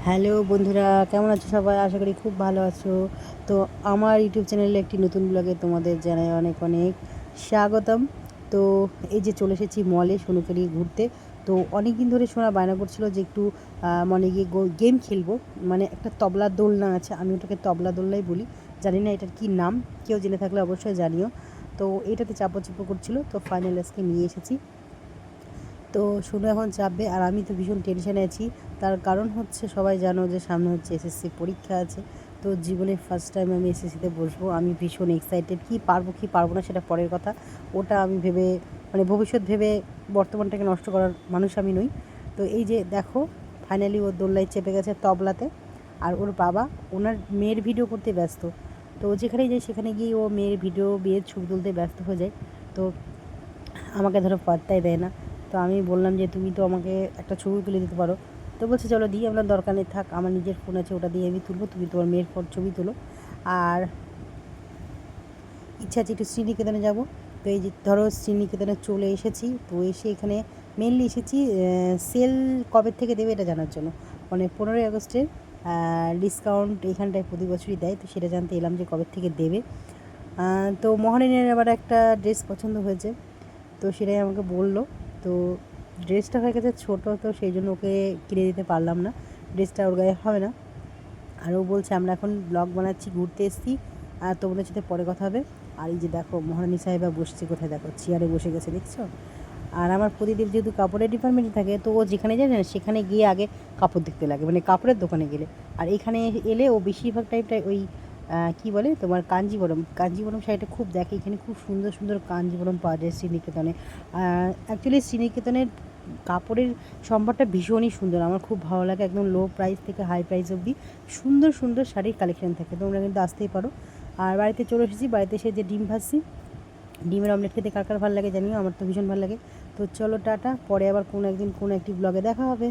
Hello বন্ধুরা, কেমন আছো সবাই? আশা করি খুব ভালো আছো। তো আমার ইউটিউব চ্যানেলে একটি নতুন ব্লগে তোমাদের জানাই অনেক অনেক স্বাগতম। তো এই যে চলে এসেছি মলে সোনুকে নিয়ে ঘুরতে। তো অনেক দিন ধরে সোনা বায়না করছিল যে একটু মনে গিয়ে গেম খেলবো। মানে একটা তবলা দোলনা আছে, আমি ওটাকে তবলা দোলনাই বলি। জানি না এটার কী নাম, কেউ জেনে থাকলে অবশ্যই জানিও। তো এটাতে চাপাচুপো করছিল, তো ফাইনাল আজকে নিয়ে এসেছি। তো শুনে এখন চাপবে, আর আমি তো ভীষণ টেনশানে আছি। তার কারণ হচ্ছে সবাই জানো যে সামনে হচ্ছে এসএসসি পরীক্ষা আছে। তো জীবনে ফার্স্ট টাইম আমি এসএসসিতে বসবো, আমি ভীষণ এক্সাইটেড। কি পারবো না সেটা পরের কথা, ওটা আমি ভেবে মানে ভবিষ্যৎ ভেবে বর্তমানটাকে নষ্ট করার মানুষ আমি নই। তো এই যে দেখো, ফাইনালি ও দোল্লায় চেপে গেছে তবলাতে। আর ওর বাবা ওনার মেয়ের ভিডিও করতে ব্যস্ত। তো যেখানেই যায় সেখানে গিয়ে ও মেয়ের ভিডিও, বিয়ের ছবি তুলতে ব্যস্ত হয়ে যায়। তো আমাকে ধরো পাত্তাই দেয় না। তো আমি বললাম যে তুমি তো আমাকে একটা ছবি তুলে দিতে পারো। তো বলছে চলো দিই, আপনার দরকার নেই, থাক, আমার নিজের ফোন আছে, ওটা দিয়ে আমি তুলবো, তুমি তোমার মেয়ের ফোন ছবি তোলো। আর ইচ্ছা আছে একটু শ্রীনিকেতনে যাব। তো এই যে ধরো শ্রীনিকেতনে চলে এসেছি। তো এসে এখানে মেনলি এসেছি সেল কবে থেকে দেবে এটা জানার জন্য। মানে 15ই আগস্টের ডিসকাউন্ট এখানটায় প্রতি বছরই দেয়, তো সেটা জানতে এলাম যে কবে থেকে দেবে। তো মহারানীর আবার একটা ড্রেস পছন্দ হয়েছে, তো সেটাই আমাকে বললো। তো ড্রেসটা হয়ে গেছে ছোটো, তো সেই জন্য ওকে কিনে দিতে পারলাম না, ড্রেসটা ওর গায়ে হবে না। আর ও বলছে আমরা এখন ব্লগ বানাচ্ছি, ঘুরতে এসেছি, আর তোমাদের সাথে পরে কথা হবে। আর এই যে দেখো মহারানী সাহেবা বসছে কোথায়, দেখো চেয়ারে বসে গেছে, দেখছো? আর আমার প্রতিদিন যেহেতু কাপড়ের ডিপার্টমেন্টে থাকে, তো ও যেখানে যায় না সেখানে গিয়ে আগে কাপড় দেখতে লাগে, মানে কাপড়ের দোকানে গেলে। আর এখানে এলে ও বেশিরভাগ টাইমটাই ওই কী বলে তোমার কাঞ্জিবরম শাড়িটা খুব দেখে। এখানে খুব সুন্দর সুন্দর কাঞ্জিবরম পাওয়া যায় শ্রীনিকেতনে। অ্যাকচুয়ালি শ্রীনিকেতনের কাপড়ের সম্ভারটা ভীষণই সুন্দর, আমার খুব ভালো লাগে। একদম লো প্রাইস থেকে হাই প্রাইস অবধি সুন্দর সুন্দর শাড়ির কালেকশন থাকে, তোমরা কিন্তু আসতেই পারো। আর বাড়িতে চলে এসেছি, বাড়িতে এসে যে ডিম ভাজছি, ডিমের অমলেট খেতে কার কার ভালো লাগে জানিও, আমার তো ভীষণ ভালো লাগে। তো চলো টাটা, পরে আবার কোনো একদিন কোনো একটি ব্লগে দেখা হবে।